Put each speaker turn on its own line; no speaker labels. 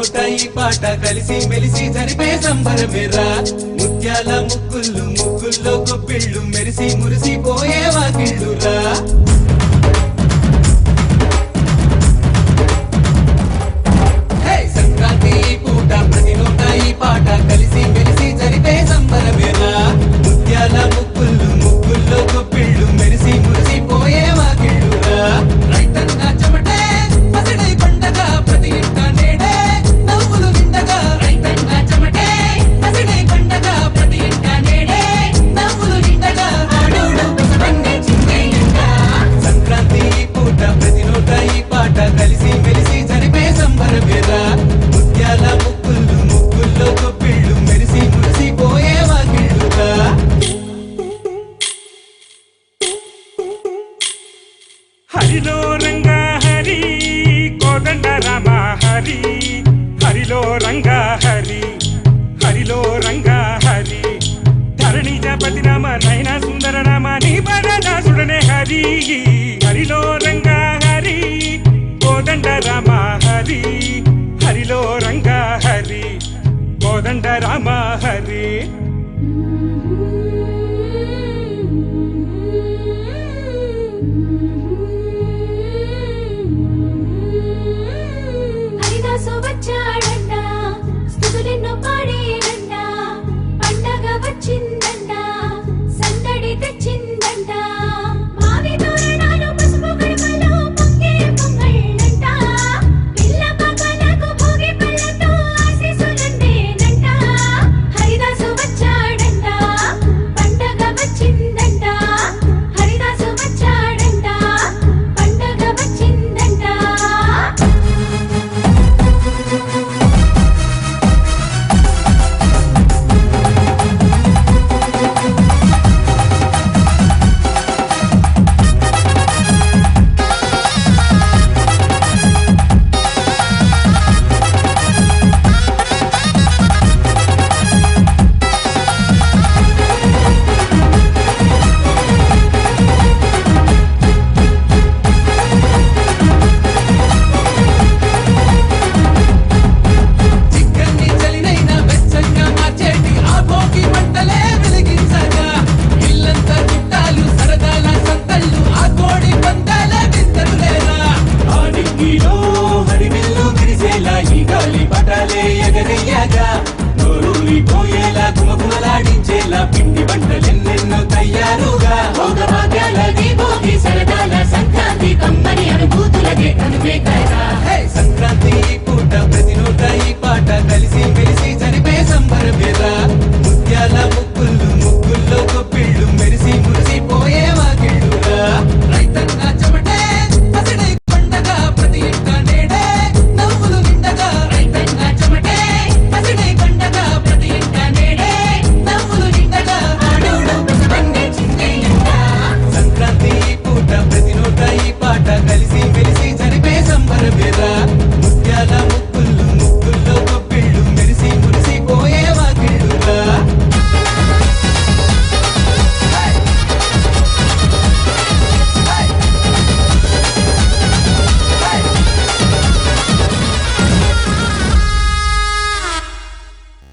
నోట ఈ పాట కలిసి మెలిసి జరిపే సంబరమేరా ముత్యాల ముగ్గుళ్ళు ముగ్గుల్లో గొప్పిళ్ళు మెరిసి మురిసిపోయే వాకిళ్ళురా సంక్రాంతి పూట ప్రతి నోట ఈ పాట కలిసి మెలిసి జరిపే సంబరమేరా ముత్యాల ముగ్గుళ్ళు ముగ్గుల్లో గొప్పిళ్ళు మెరిసి మురిసిపోయే వాకిళ్ళురా రైతన్న చెమటే పసిడై పండగ ప్రతి ఇంట నేడే నవ్వులు నిండగా రైతన్న చెమటే పసిడై పండగ ప్రతి ఇంట నేడే నవ్వులు నిండగా ఆడోడు పసపన్నే చింగయ్యంగా సంక్రాంతి పూట ప్రతి నోట ఈ పాట కలిసి మెలిసి జరిపే సంబరమేరా ముత్యాల ముగ్గుళ్ళు ముగ్గుల్లో గొప్పిళ్ళు మెరిసి మురిసిపోయే వాకిళ్ళుగా
హరిలో రంగా హరి కోదండ రామ హరి హరిలో రంగా హరి హరిలో రంగా హరి ధరణి జపతి రామ నయన సుందర రామ నీ బడదాసుడనే హరి హరిలో రంగా హరి కోదండ రామ హరి హరిలో రంగా హరి కోదండ రామ హరి